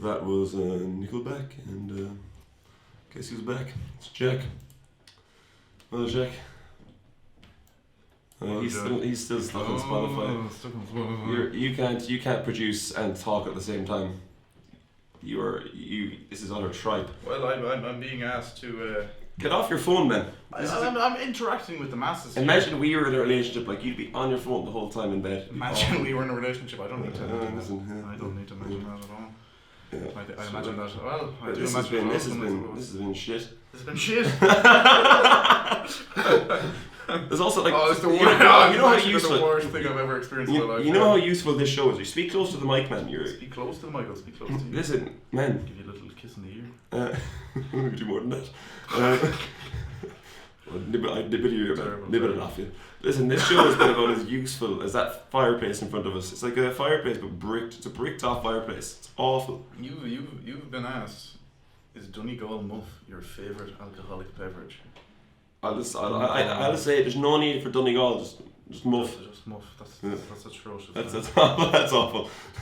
That was Nickelback, and guess who's back? It's Jack. Hello, Jack. He's still stuck on Spotify. Stuck on Spotify. You can't produce and talk at the same time. This is utter tripe. Well, I'm being asked to. Get off your phone, man. I'm interacting with the masses. Imagine we were in a relationship, like you'd be on your phone the whole time in bed. Imagine we were in a relationship. I don't need to. I don't need to imagine that at all. Yeah. I imagine that. Well, I do this imagine has been shit. This has been shit. There's also like it's the worst. You know how useful the worst thing I've ever experienced in my life. You know how useful this show is. You speak close to the mic, man. Speak close to the mic. I'll speak close to you. Listen, man. Give you a little kiss in the ear. We do more than that. I'd nibble it off you. Listen, this show has been about as useful as that fireplace in front of us. It's like a fireplace but bricked. It's a bricked off fireplace. It's awful. You've been asked, is Donegal Muff your favourite alcoholic beverage? I'll just say there's no need for Donegal. Just Muff. Just Muff. That's atrocious. That's awful.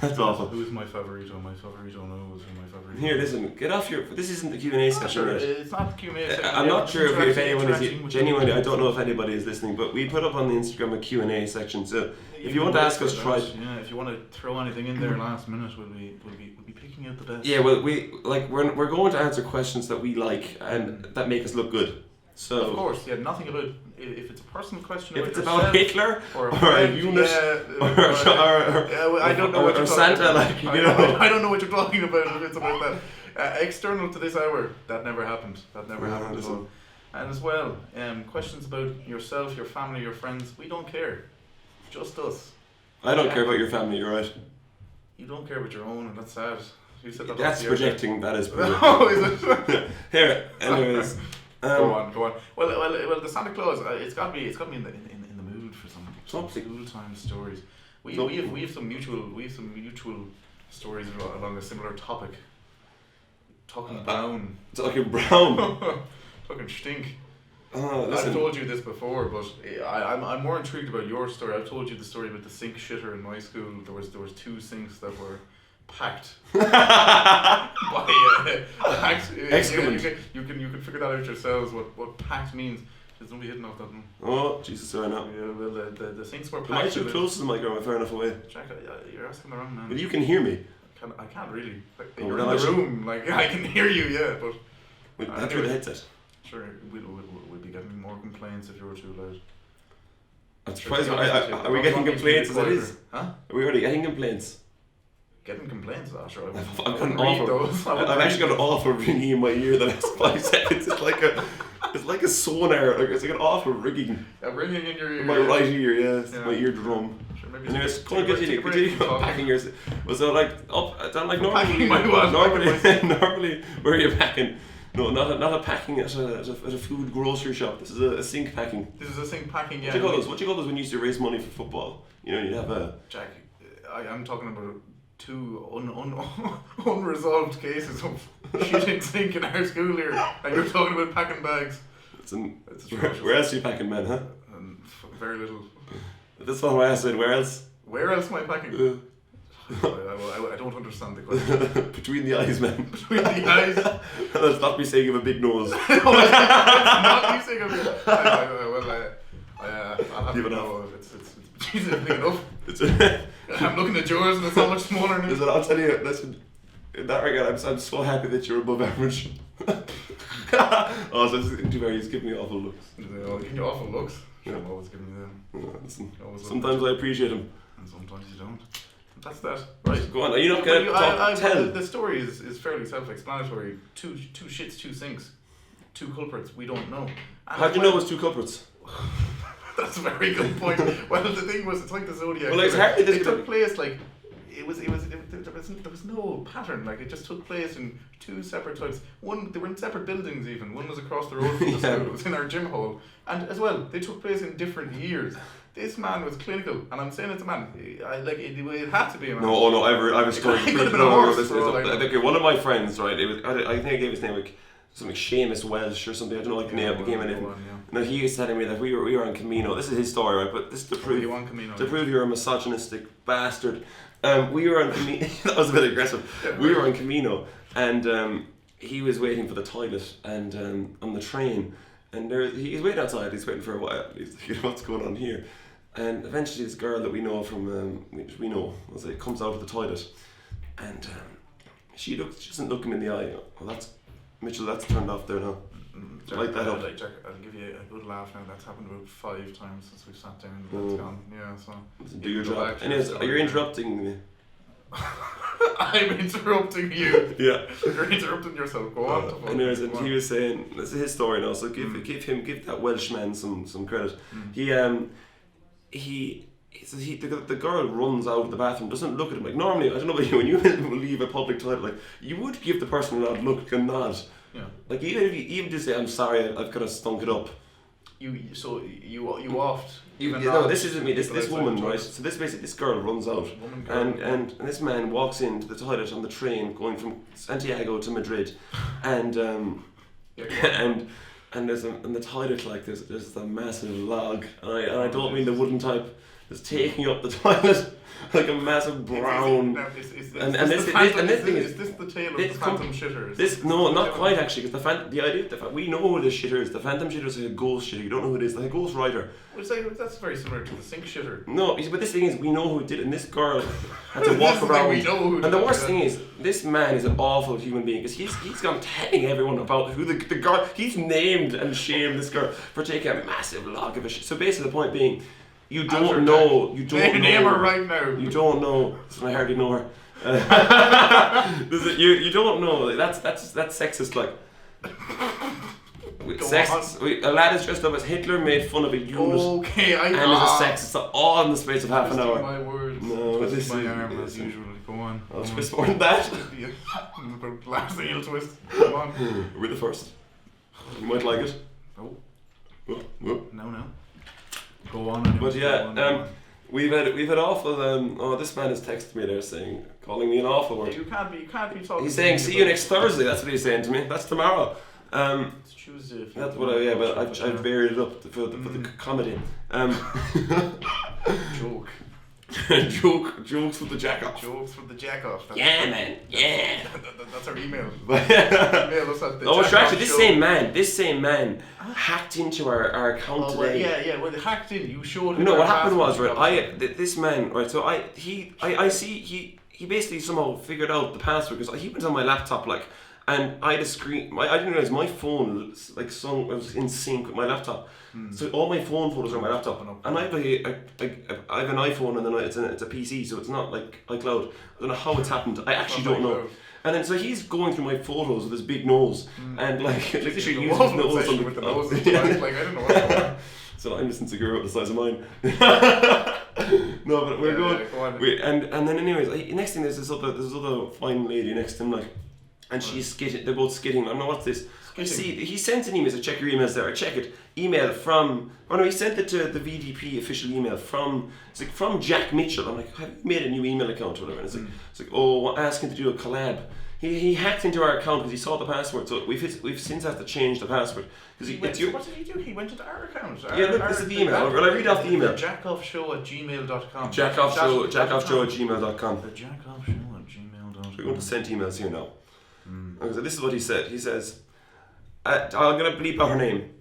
That's awful. Who's my favorito? My favorito knows who my favorito. Here, listen. Get off your. This isn't the Q&A session. Sure, right? it's not the Q&A session. I'm not sure if anyone is genuinely. I don't know if anybody is listening, but we put up on the Instagram a Q&A section. So if you want to ask us, try. Yeah, if you want to throw anything in there last minute, we'll be picking out the best. Yeah, well, we're going to answer questions that we like and that make us look good. So of course, yeah. Nothing about if it's a personal question. If it's yourself, about Hitler or a unit or I don't know what you're Santa, like you know. I don't know what you're talking about. If it's about that external to this hour, that never happened. That never happened at all. And as well, questions about yourself, your family, your friends. We don't care. Just us. I don't care about your family. You're right. You don't care about your own, and that's sad. You said that. That's projecting. That is projecting. Oh, is it? Here, anyways. Go on. Well, the Santa Claus. It's got me in the mood for some school time stories. We have some mutual stories along a similar topic. Talking brown. Talking brown. Talking shtink. Listen. I've told you this before, but I'm more intrigued about your story. I've told you the story about the sink shitter in my school. There was 2 sinks that were packed. Excellent. You can figure that out yourselves. What packed means. There's nobody hitting off that one. Oh Jesus, sorry now. Yeah, well the sinks were packed. Am I too close to the mic or am I far enough away? Jack, you're asking the wrong man. But you can hear me. I can't really. Like, Oh, you're in the room. Like I can hear you, yeah, but. That's through the headset. Sure, we'll be getting more complaints if you were too loud. I'm surprised. Are we getting complaints as it is? Huh? Are we already getting complaints? Getting complaints, sure. I've actually got an awful ringing in my ear the last 5 seconds. It's like a sonar. It's like an awful ringing. A ringing in your ear. My right ear, yes. Yeah. My eardrum. Sure, maybe anyways, continue packing yours. Was it like up? Down like normally? Normally, where are you packing? No, not a packing at a food grocery shop. This is a sink packing. This is a sink packing. Yeah. What do you call those when you used to raise money for football? You know, you'd have a. Jack, I'm talking about 2 unresolved cases of shitting sink in our school here, and you're talking about packing bags. Where else are you packing, man? Huh? Very little. That's not what I said. Where else? Where else am I packing? I don't understand the question. Between the eyes, man. Between the eyes. That's not me saying you have a big nose. That's not me saying I have I'll have to know if it's big enough. I'm looking at yours and it's so much smaller now. Listen, I'll tell you, in that regard, I'm so happy that you're above average. He's giving me awful looks. Giving you awful looks? Yeah. I'm always giving you them. Listen, sometimes I appreciate them. And sometimes you don't. That's that. Right. Go on, are you not going to tell? The story is fairly self-explanatory. 2 shits, 2 sinks. 2 culprits, we don't know. How do you know it was 2 culprits? That's a very good point. Well, the thing was, it's like the Zodiac. Well, exactly. It took place like there was no pattern. Like it just took place in 2 separate types. They were in separate buildings even. One was across the road from the school. It was in our gym hall, and as well they took place in different years. This man was clinical, and I'm saying it's a man. It had to be a man. I have a story. It could have been a horse. Okay, one of my friends, right? I think I gave his name. Like, something Seamus Welsh or something. I don't know like the name of the game or anything. Yeah. No, he was telling me that we were on Camino. This is his story, right? But this is to prove you're a misogynistic bastard. We were on Camino. That was a bit aggressive. Yeah, we were on Camino, and he was waiting for the toilet, and on the train, and he's waiting outside. He's waiting for a while. He's like, what's going on here? And eventually, this girl that we know from comes out of the toilet, and she doesn't look him in the eye. Well, that's Mitchell. That's turned off there now. Light that up. Jack, I'll give you a good laugh now. That's happened about 5 times since we've sat down. That's gone. Yeah, so do your job. Anyways, you're interrupting me. I'm interrupting you. Yeah. You're interrupting yourself. Go on. Anyways, and he was saying, this is his story now, so give that Welshman some credit. The girl runs out of the bathroom, doesn't look at him. Like normally, I don't know about you, when you leave a public toilet, like you would give the person a look and nod. Yeah. Like even just say, I'm sorry, I've kind of stunk it up. You oft. This isn't me. This woman, right? So this girl runs out, and this man walks into the toilet on the train going from Santiago to Madrid, and and there's in the toilet like there's a massive log, and I don't mean the wooden type. It's taking up the toilet like a massive brown. Is this the tale of the phantom shitter? No, not quite actually, because we know who the shitter is. The phantom shitter is like a ghost shitter. You don't know who it is, like a ghost writer. That's very similar to the sink shitter. No, but this thing is, we know who did it, and this girl had to walk around. We know who and the worst thing is, this man is an awful human being because he's gone telling everyone about who the girl. He's named and shamed this girl for taking a massive log of a shit. So basically, the point being. You don't know. Name her right now. You don't know. I hardly know her. You don't know. That's sexist. Like a lad is dressed up as Hitler, made fun of a unit, and is a sexist. All in the space of half an hour. My words. No, this is my arm as usual. Go on. I'll twist more than that. Last thing you'll twist. Come on. We're the first. You might like it. No. Whoop. No. Go on. Anyway. But yeah, we've had awful. This man has texted me there calling me an awful word. You can't be talking. He's saying, "See you next Thursday." That's what he's saying to me. That's tomorrow. It's Tuesday. That's what but I've buried it up for the comedy. Joke. Jokes with the jack off. Jokes with the jack off. Yeah, man. Yeah. That's our email. Email us at the actually, this same man hacked into our account today. Well, they hacked in. You showed him. You know what happened was, right? This man, right? So I see he basically somehow figured out the password because he went on my laptop and I had a screen. I didn't realize my phone was in sync with my laptop. So all my phone photos are on my laptop, and I have I have an iPhone and then it's a PC, so it's not like iCloud. I don't know how it's happened. I actually don't know. And then so he's going through my photos with his big nose and literally using his nose on with the nose. I don't know what's going on. So I'm just insecure about the size of mine. No, but we're going. And then anyways, next thing there's this other fine lady next to him and she's skitting. They're both skitting. I don't know what's this. See, he sent an email. So check your emails there. I check it. Email from. Oh no, he sent it to the VDP official email from. It's like from Jack Mitchell. I'm like, have you made a new email account or whatever? And it's like, asking to do a collab. He hacked into our account because he saw the password. So we've since had to change the password because what did he do? He went into our account. This is the email. Will I read off the email? jackoffshow@gmail.com. jackoffshow@gmail.com. The jackoffshow@gmail.com. We're going to send emails here now. So this is what he said. He says, I'm going to bleep out her name.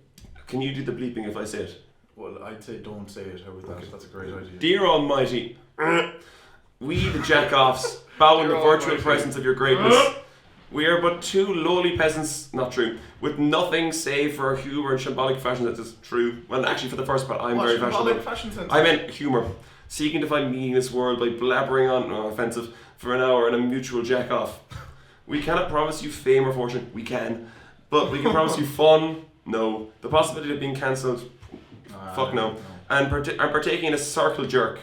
Can you do the bleeping if I say it? Well, I'd say don't say it. How about that? That's a great idea. Dear Almighty, we the jackoffs bow in the virtual presence of your greatness. We are but two lowly peasants, not true, with nothing save for our humour and shambolic fashion. That is true. Well, actually, for the first part, I'm very fashionable. I meant humour. Seeking to find meaning in this world by blabbering on, offensive, for an hour in a mutual jack-off. We cannot promise you fame or fortune. We can. But we can promise you fun. No. The possibility of being cancelled. Fuck no. And partaking in a circle jerk.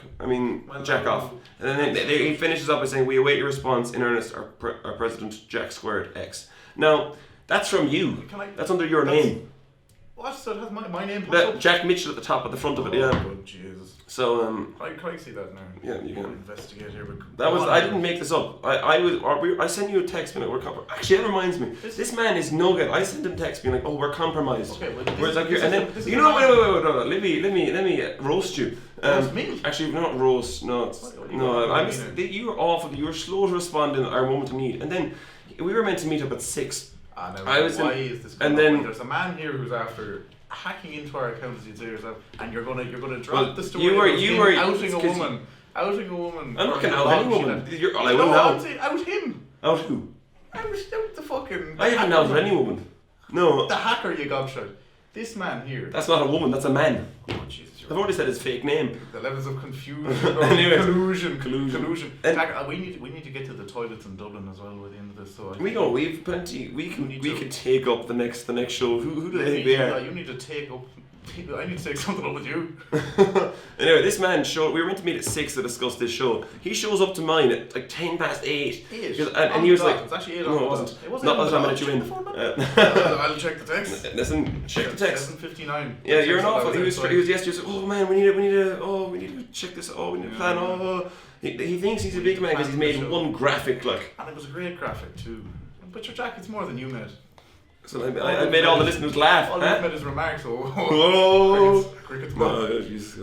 Jack off. And then he finishes up by saying, we await your response in earnest, our President Jack Squared X. Now, that's from you. That's under your name. What? So it has my name popped That up? Jack Mitchell at the top, at the front of it. Yeah. Good Jesus. So Can I see that now? Yeah, you can. Investigate here. That was. I didn't make this up. I sent you a text being like, we're compromised. Actually, that reminds me. This man is no good. I sent him a text being like, oh, we're compromised. Okay, well, Whereas like, and then you know, wait, no. Let me roast you. Roast me? Actually, not roast. No, you were awful. You were slow to respond in our moment of need, and then we were meant to meet up at 6. Why is this? And then there's a man here who's after hacking into our account, as you'd say yourself, and you're gonna drop the story. You were outing a woman. Outing a woman. I'm not gonna out any woman. I'm saying out him. Out who? Out the fucking. I haven't outed any woman. No. The hacker you gobshite. This man here. That's not a woman. That's a man. Oh Jesus. I've already said his fake name. The levels of confusion. Anyway. Collusion. Jack, we need to get to the toilets in Dublin as well by the end of this. So we've plenty. We can take up the next show. Who do they think we are? You need to take up. I need to take something up with you. Anyway, this man showed. We were meant to meet at 6 to discuss this show. He shows up to mine at like 8:10. And he was like, "It's actually 8 no, it wasn't. Not by the time I let you in." I'll check the text. Listen, check the text. 7:59. Yeah, you're an awful. He was yesterday. Like, oh man, we need to check this. Oh, we need to plan. Oh, he thinks he's a big man because he's made one graphic like. And it was a great graphic too. But your Jack, it's more than you made. So I made all the listeners laugh. All you made is remarks. Crickets. No, jeez.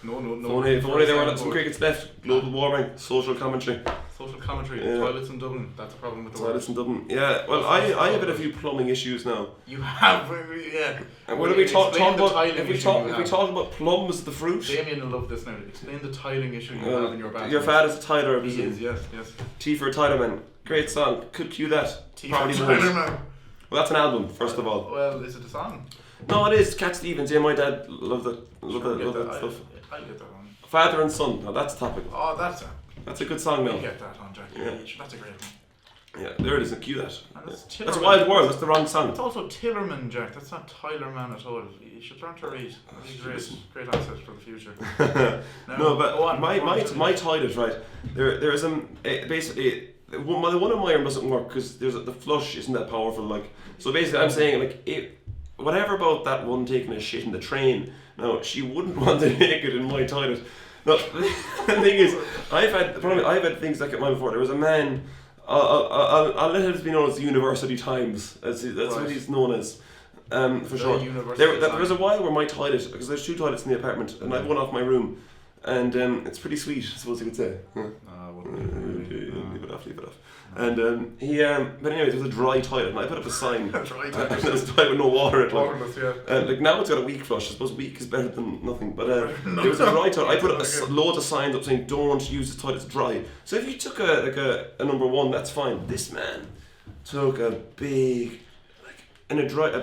No. If only there were some crickets left. Global warming, social commentary. Yeah. Toilets in Dublin. That's a problem with the toilets in Dublin. Yeah. Well, I have had a few plumbing issues now. You have, yeah. And what do we talk about? If we talk about plums, the fruit. Damien will love this now. Explain the tiling issue you have in your bathroom. Your father's a tiler. He is. Yes. T for a Tiler Man. Great song. Could cue that. T for Tiler Man. Well, that's an album, first of all. Well, is it a song? No, it is. Cat Stevens. Yeah, my dad loved that stuff. I'll get that on. Father and Son. Now that's topical. Oh, that's a good song now. I'll get that on, Jack. Yeah. That's a great one. Yeah, there it is. Cue that. That's Wild World. That's the wrong song. It's also Tillerman, Jack. That's not Tyler Man at all. You should learn to read. Great asset for the future. No, but my toilet, right? There is basically. One of mine doesn't work because the flush isn't that powerful. Like, so basically, I'm saying like whatever about that one taking a shit in the train. No, she wouldn't want to make it in my toilet. No, the thing is, I've had things like mine before. There was a man. I'll let it be known as University Times. That's what he's known as. For sure. There was a while where my toilet, because there's 2 toilets in the apartment, and I have one off my room. And it's pretty sweet, I suppose you could say. Leave it off. And but anyways, it was a dry toilet, and I put up a sign. A dry toilet. It was a toilet with no water. Waterless, yeah. And like now it's got a weak flush. I suppose weak is better than nothing. But it was a dry toilet. I put loads of signs up saying don't use this toilet, it's dry. So if you took a number 1, that's fine. This man took a big. A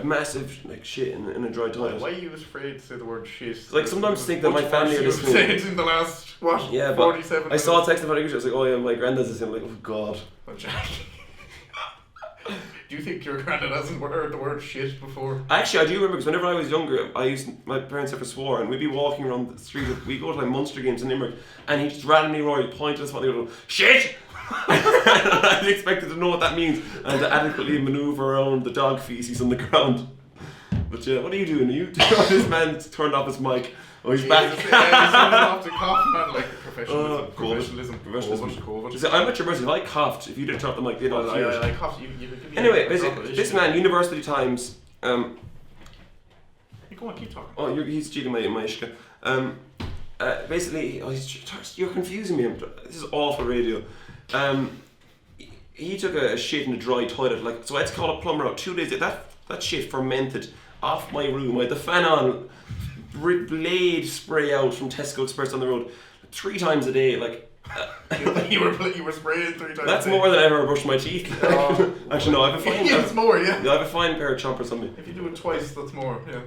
massive shit in a dry toilet. Why are you afraid to say the word shit? Like sometimes think that my family are listening. Said it in the last 47 I saw a text about English. I was like, oh yeah, my granddad's listening. I'm like, oh god. Oh, Jack. Do you think your granddad hasn't heard the word shit before? Actually, I do remember because whenever I was younger, my parents ever swore, and we'd be walking around the street. We'd go to like Munster games in Limerick, and he'd just randomly roar, point at us, and they would go, shit! I expected to know what that means and to adequately manoeuvre around the dog feces on the ground. But yeah, what are you doing? This man turned off his mic. Oh, he's back. He's off to cough, man. Like professionalism. COVID. I'm at your mercy. If I coughed, if you didn't turn off the mic, I coughed. Anyway, this man, University Times. Go on, keep talking. Oh, he's cheating my ishka. Basically, you're confusing me. This is awful radio. He took a shit in a dry toilet, so I had to call a plumber out 2 days. That shit fermented off my room. I had the fan on, blade spray out from Tesco Express on the road 3 times a day. You were spraying 3 times. That's more than I ever brushed my teeth. Actually, no, I have a fine. It's more, yeah. I have a fine pair of chompers on me. If you do it twice, that's more. Yeah.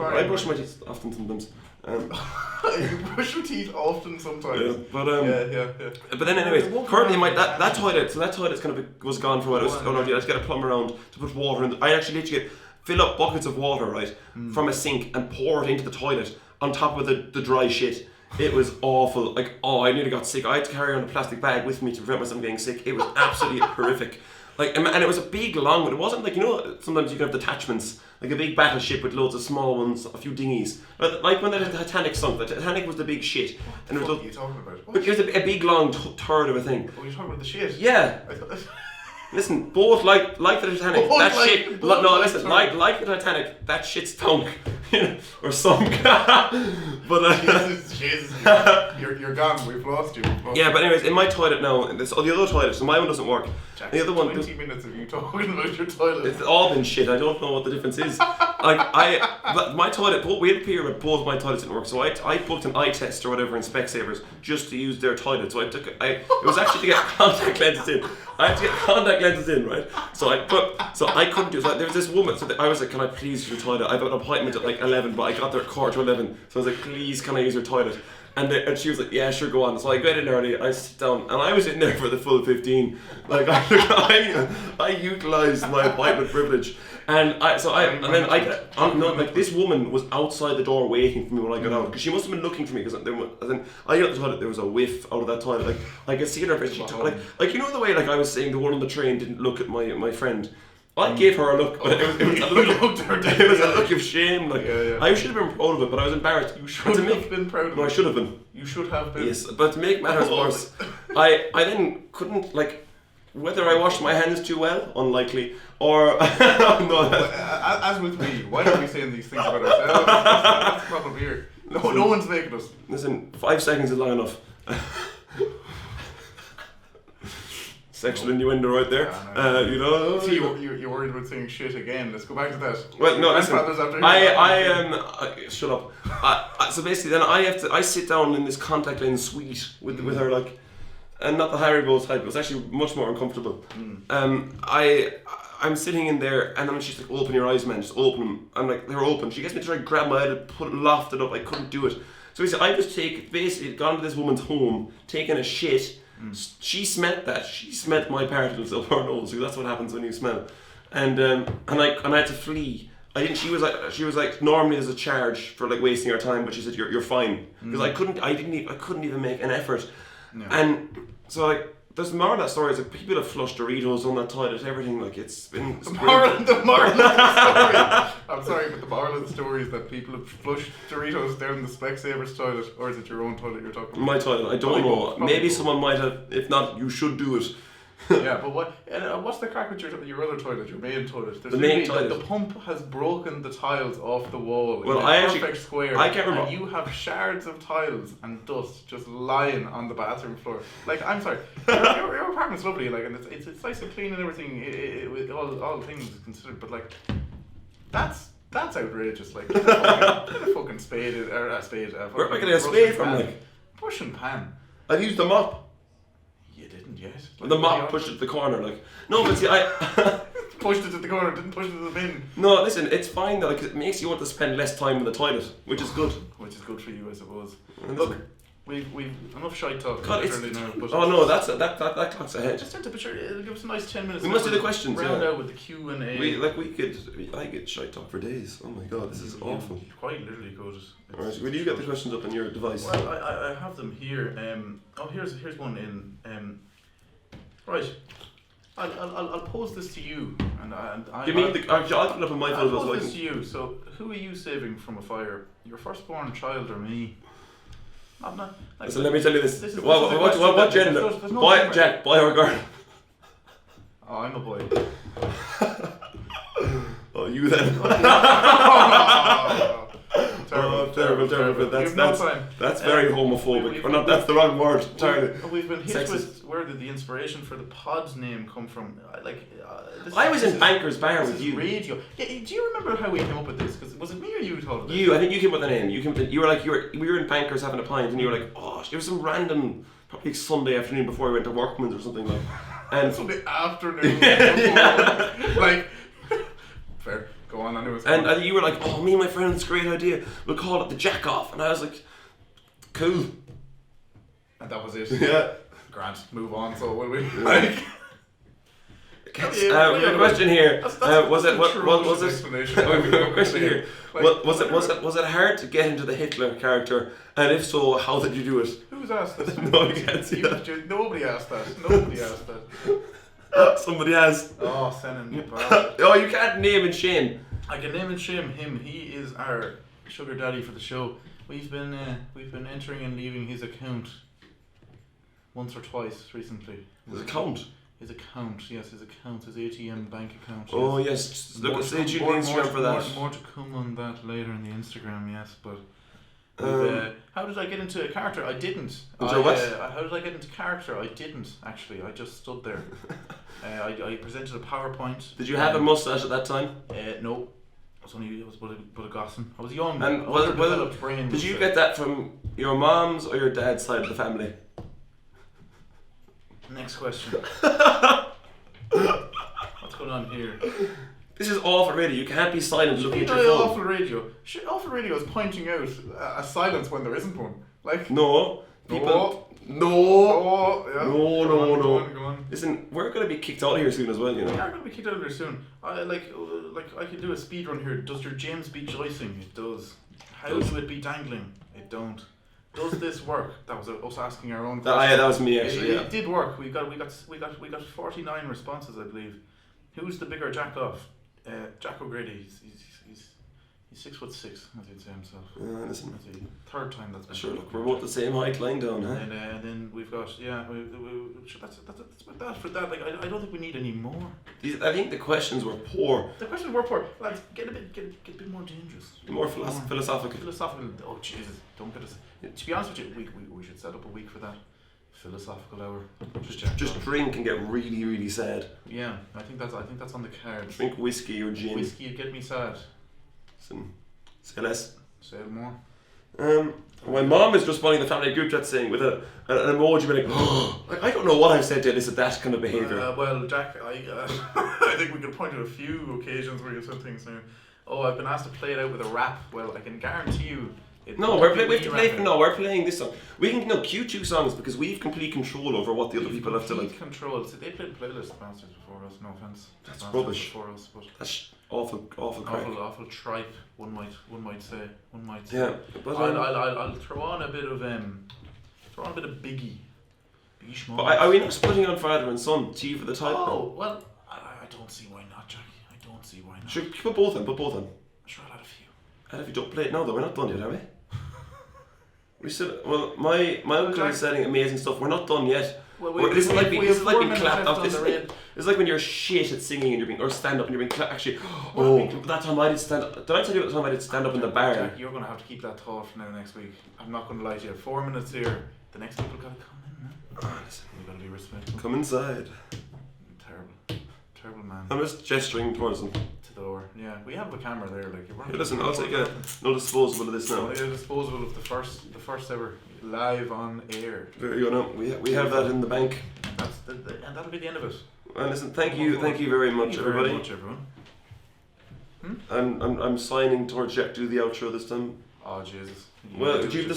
I brush my teeth often sometimes. You brush your teeth often sometimes. Yeah, but yeah. But then, anyways, currently that toilet, so that toilet's kind of was gone for a while. I had to get a plumber around to put water in. I actually literally fill up buckets of water, right, from a sink and pour it into the toilet on top of the dry shit. It was awful. I nearly got sick. I had to carry on a plastic bag with me to prevent myself from getting sick. It was absolutely horrific. And it was a big long one. It wasn't sometimes you can have detachments like a big battleship with loads of small ones, a few dinghies. Like when the Titanic sunk. The Titanic was the big shit. What the fuck are you talking about? What? But it was a big long turd of a thing. Oh, you're talking about the shit? Yeah. Listen, both like the Titanic, Both that like- shit. both No, like listen, turd. like the Titanic, that shit stunk, or sunk. But Jesus, you're gone. We've lost you. yeah, but anyways, in my toilet now, the other toilet, so my one doesn't work. Jack, The other one, 20 minutes of you talking about your toilet. it's all been shit. I don't know what the difference is. But my toilet, we had a period where both my toilets didn't work, so I booked an eye test or whatever in Specsavers just to use their toilet. So it was actually to get contact lenses in. I had to get contact lenses in, right? So I couldn't do it. So there was this woman, so I was like, can I please use your toilet? I've got an appointment at like 11, but I got there at 11:15. So I was like, please, can I use your toilet? And she was like, yeah, sure, go on. So I get in early, I sit down, and I was in there for the full 15. Like, I utilised my appointment privilege. This woman was outside the door waiting for me when I got out, because she must have been looking for me, because then I got to the toilet, there was a whiff out of that toilet, like I could see in her face, she took, like you know the way, like I was saying, the one on the train didn't look at my friend. I gave her a look, but it was a look of shame. Like I should have been proud of it, but I was embarrassed. You should have been proud of it. No, I should have been. You should have been. Yes, but to make matters worse, I then couldn't, like, whether I washed my hands too well, unlikely, or no. As with me, why are we saying these things about ourselves? That's the problem here. No one's making us. Listen, 5 seconds is long enough. Sexual innuendo right there. You know. See, you're worried about saying shit again. Let's go back to that. Well, no, listen. Shut up. So basically, then I sit down in this contact lens suite with her, like, and not the Haribo type. It was actually much more uncomfortable. I'm sitting in there, and then she's like, "Open your eyes, man. Just open them." I'm like, "They're open." She gets me to try and grab my head, loft it up. I couldn't do it. So I just basically gone to this woman's home, taken a shit. She smelt that. She smelt my particles up her nose, because that's what happens when you smell. And I had to flee. I didn't. She was like, normally there's a charge for like wasting our time, but she said you're fine, because I couldn't even make an effort. No. And so like, there's more of that story. It's like people have flushed Doritos on that toilet, everything. Like the moral of the story. I'm sorry, but the moral of the story is that people have flushed Doritos down the Specsavers toilet, or is it your own toilet you're talking about? My toilet. I don't know. Maybe someone might have. If not, you should do it. Yeah, but what's the crack with your other toilet, your main toilet? The main toilet. The pump has broken the tiles off the wall. Well, in a perfect square. I can't remember. And you have shards of tiles and dust just lying on the bathroom floor. Like, I'm sorry, your apartment's lovely, like, and it's nice and clean and everything. With all things considered, but like, that's outrageous. Like, get a fucking spade or a spade. Where am I getting a spade from? Like, brush and pan. I've used the mop. You didn't yet. Like, the mop pushed it to the corner, like. No, but see, I pushed it to the corner, didn't push it to the bin. No, listen, it's fine though, because it makes you want to spend less time in the toilet, which is good. Which is good for you, I suppose. Look, we've enough shite talk. God, now, but oh no, that clock's ahead. Just into picture. It'll give us a nice 10 minutes. We must do the questions. Round out with the Q&A. I get shite talk for days. Oh my god, this is awful. You quite literally could. Alright, will you get the questions up on your device? Well, I have them here. Here's one in. Right. I'll pose this to you, and I'll put it up on my phone. I'll pose this to you. So, who are you saving from a fire? Your firstborn child or me? Not like, so let me tell you this. What gender? There's no boy, Jack, boy or girl? Oh, I'm a boy. Oh, you then. Terrible. That's very homophobic. Or not, that's the wrong word. We've been hit with where did the inspiration for the pod's name come from? I was in Banker's Bar with you. Radio. Yeah, do you remember how we came up with this? Because was it me or you who thought of this? You, I think you came up with the name. We were in Banker's having a pint, and you were like, oh, it was some random, probably Sunday afternoon before we went to Workman's or something like. And Sunday afternoon. Like, fair. Go on, anyways. And you were like, oh, me and my friend, it's a great idea. We'll call it the Jack Off. And I was like, cool. And that was it. Yeah. Grant, move on. So will we? Like. A question here. Was it hard to get into the Hitler character? And if so, how did you do it? Who's asked this? No, you can't see that. Nobody asked that. Somebody has. Oh, Senan. Oh, you can't name and shame. I can name and shame him. He is our sugar daddy for the show. We've been entering and leaving his account once or twice recently. His account? His account, yes, his account, his ATM bank account. Oh yes, look at say you the Instagram for that. More to come on that later in the Instagram, yes, but how did I get into a character? I didn't. How did I get into character? I didn't actually. I just stood there. I presented a PowerPoint. Did you have a mustache at that time? No. I was but a gossin. I was young. And brain. Did you get that from your mom's or your dad's side of the family? Next question. What's going on here? This is awful radio. You can't be silent looking at your phone. Awful radio. Awful radio is pointing out a silence when there isn't one. Like no. People. No. Yeah. No. Go on. Listen, we're gonna be kicked out of here soon as well. You know. We are gonna be kicked out of here soon. I could do a speed run here. Does your James beat joicing? It does. How do it beat dangling? It don't. Does this work? That was us asking our own question. That was me actually. It did work. We got 49 responses, I believe. Who's the bigger jack off? Jack O'Grady. He's 6'6", as he'd say himself. Listen. That's the third time that's been. Sure, look, we're both the same height, lying down, huh? And then we've got that's about that for that. Like I don't think we need any more. I think the questions were poor. The questions were poor. Lads, get a bit more dangerous. More philosophical. Philosophical. Oh Jesus! Don't get us. To be honest with you, we should set up a week for that. Philosophical hour. Just drink and get really, really sad. Yeah, I think that's on the cards. Drink whiskey or gin. Whiskey would get me sad. Say less. Say more. My mom is responding to the family group chat saying with an emoji being like, I don't know what I've said to elicit that kind of behaviour. Well, Jack, I think we could point to a few occasions where you said things saying, I've been asked to play it out with a rap. Well, I can guarantee you. We're playing this song. We can cue two songs because we have complete control over what the other people have to like. Control. So they played playlist masters before us. No offense. That's rubbish. Before us, but that's awful crack. Awful tripe. One might say. Yeah, but I'll throw on a bit of Biggie. Biggie Schmaltz. But are we not splitting on father and son? T for the title. Oh well, I don't see why not, Jackie. I don't see why not. Sure, put both in. Sure, I'll add a few. And if you don't play it now, though, we're not done yet, are we? We still. Well, my uncle is saying amazing stuff. We're not done yet. Well, this is like being clapped off. It's like when you're shit at singing and you're being stand up and you're being clapped. Actually, that time I did stand up. Did I tell you what time I did stand up in the bar? Jack, you're going to have to keep that thought for now next week. I'm not going to lie to you. 4 minutes here. The next people got to come in, man. Listen, We've got to be respectful. Come inside. Terrible man. I'm just gesturing towards them. To the door. Yeah, we have a camera there. Like, listen, I'll take no disposable of this now. A disposable of the first ever live on air. There you go. No, we have that in the bank. And that'll be the end of it. And listen, thank you very much, everybody. Thank you very much, I'm everyone. signing towards Jack to do the outro this time. Oh Jesus. Well, do the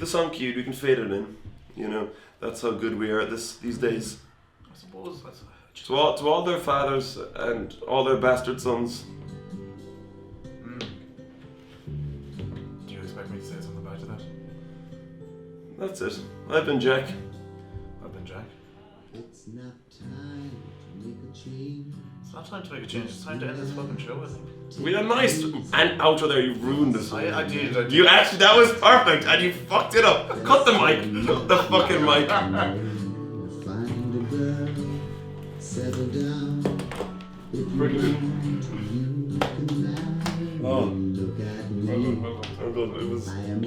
song cued. We can fade it in. You know, that's how good we are at these days. I suppose that's. To all their fathers and all their bastard sons. Do you expect me to say something back to that? That's it. I've been Jack. I've been Jack. It's not time to make a change. It's not time to make a change. It's time to end this fucking show, I think. We had a nice outro there. You ruined it. I did. You actually, that was perfect, and you fucked it up. Cut the mic. Cut the fucking mic. Find a girl, settle down. If you want to, you can lie. Oh. Look at me. Well done. It was. I am